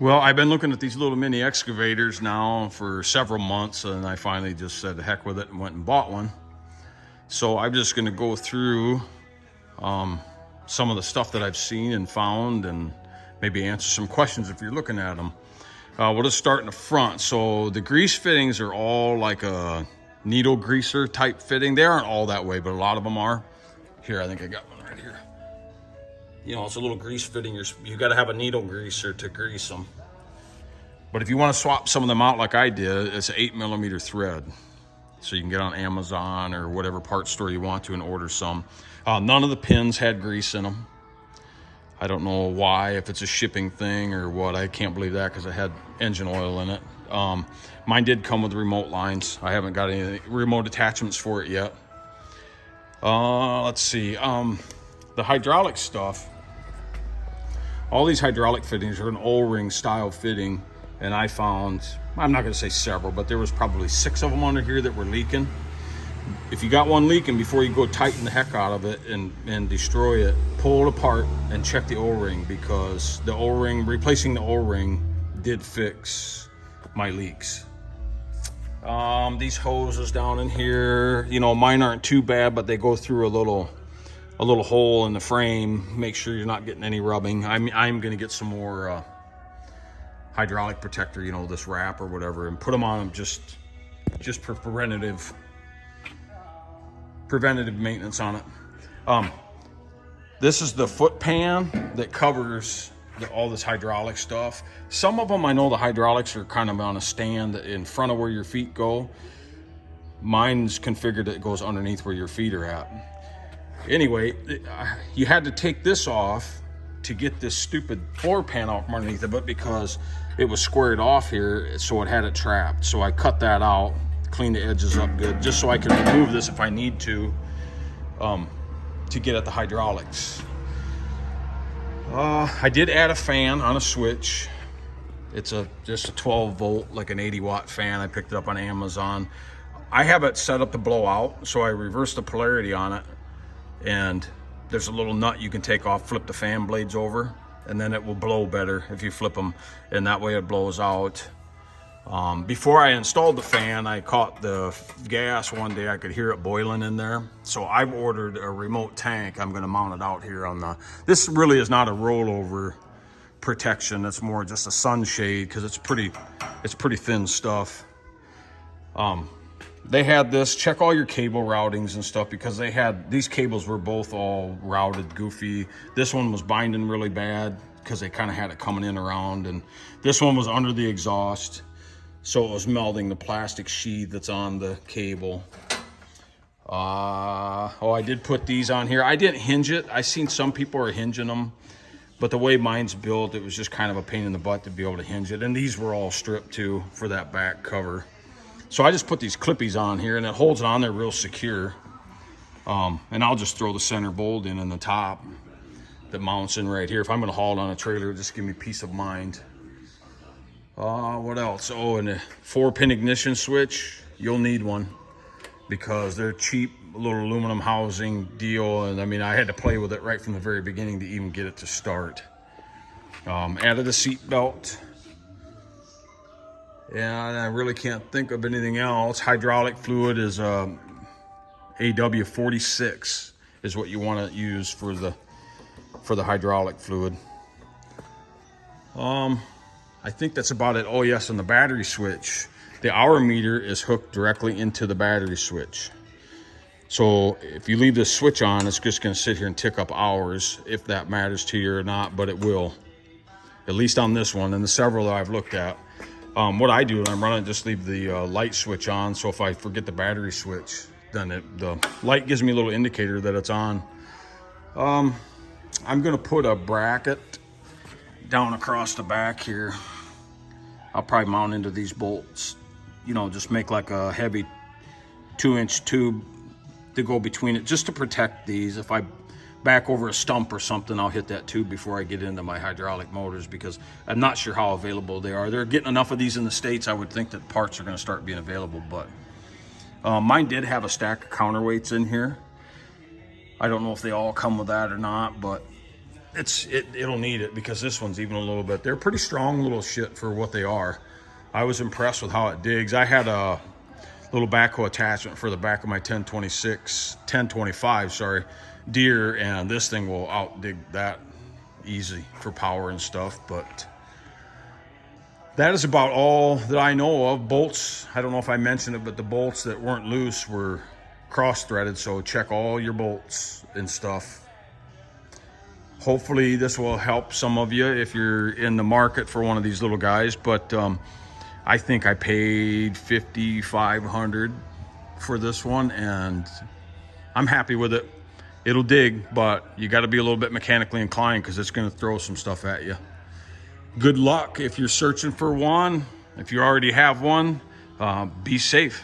Well, I've been looking at these little mini excavators now for several months, and I finally just said the heck with it and went and bought one. So I'm just going to go through some of the stuff that I've seen and found, and maybe answer some questions if you're looking at them. We'll just start in the front. So the grease fittings are all like a needle greaser type fitting. They aren't all that way, but a lot of them are. Here, I think I got one right here. You know, it's a little grease fitting. You got to have a needle greaser to grease them. But if you want to swap some of them out like I did, it's an 8mm thread. So you can get on Amazon or whatever parts store you want to and order some. None of the pins had grease in them. I don't know why, if it's a shipping thing or what. I can't believe that because it had engine oil in it. Mine did come with remote lines. I haven't got any remote attachments for it yet. Let's see. The hydraulic stuff. All these hydraulic fittings are an O-ring style fitting, and I found, I'm not going to say several, but there was probably 6 of them under here that were leaking. If you got one leaking, before you go tighten the heck out of it and destroy it, pull it apart and check the O-ring, because the O-ring, replacing the O-ring did fix my leaks. These hoses down in here, you know, mine aren't too bad, but they go through a little hole in the frame. Make sure you're not getting any rubbing. I'm going to get some more hydraulic protector, you know, this wrap or whatever, and put them on them just for preventative maintenance on it. This is the foot pan that covers all this hydraulic stuff. Some of them, I know the hydraulics are kind of on a stand in front of where your feet go. Mine's configured that it goes underneath where your feet are at. Anyway, you had to take this off to get this stupid floor pan off from underneath of it, because it was squared off here, so it had it trapped. So I cut that out, cleaned the edges up good, just so I could remove this if I need to get at the hydraulics. I did add a fan on a switch. It's just a 12 volt, like an 80-watt fan. I picked it up on Amazon. I have it set up to blow out, so I reversed the polarity on it, and there's a little nut you can take off, flip the fan blades over, and then it will blow better if you flip them, and that way it blows out. Before I installed the fan, I caught the gas one day. I could hear it boiling in there. So I've ordered a remote tank. I'm gonna mount it out here on this really is not a rollover protection. It's more just a sunshade, because it's pretty thin stuff. They had this, check all your cable routings and stuff, because these cables were both all routed goofy. This one was binding really bad because they kind of had it coming in around, and this one was under the exhaust, so it was melting the plastic sheath that's on the cable. I did put these on here. I didn't hinge it. I seen some people are hinging them, but the way mine's built, it was just kind of a pain in the butt to be able to hinge it. And these were all stripped too for that back cover. So I just put these clippies on here, and it holds it on there real secure. And I'll just throw the center bolt in the top that mounts in right here. If I'm gonna haul it on a trailer, just give me peace of mind. What else? Oh, and a 4-pin ignition switch. You'll need one, because they're cheap, little aluminum housing deal. And I mean, I had to play with it right from the very beginning to even get it to start. Added a seat belt. And I really can't think of anything else. Hydraulic fluid is AW46 is what you want to use for the hydraulic fluid. I think that's about it. Oh yes, and the battery switch. The hour meter is hooked directly into the battery switch. So if you leave this switch on, it's just going to sit here and tick up hours, if that matters to you or not, but it will. At least on this one and the several that I've looked at. What I do when I'm running, just leave the light switch on, so if I forget the battery switch, then the light gives me a little indicator that it's on. I'm going to put a bracket down across the back here. I'll probably mount into these bolts, you know, just make like a heavy 2-inch tube to go between it, just to protect these. If I back over a stump or something, I'll hit that tube before I get into my hydraulic motors, because I'm not sure how available they are. They're getting enough of these in the States. I would think that parts are going to start being available, but mine did have a stack of counterweights in here. I don't know if they all come with that or not, but it'll need it, because this one's even a little bit. They're pretty strong little shit for what they are. I was impressed with how it digs. I had a little backhoe attachment for the back of my 1025, sorry, deer, and this thing will out dig that easy for power and stuff. But that is about all that I know of. Bolts, I don't know if I mentioned it, but the bolts that weren't loose were cross-threaded, so check all your bolts and stuff. Hopefully this will help some of you if you're in the market for one of these little guys. But I think I paid $5,500 for this one, and I'm happy with it. It'll dig, but you got to be a little bit mechanically inclined, because it's going to throw some stuff at you. Good luck if you're searching for one. If you already have one, be safe.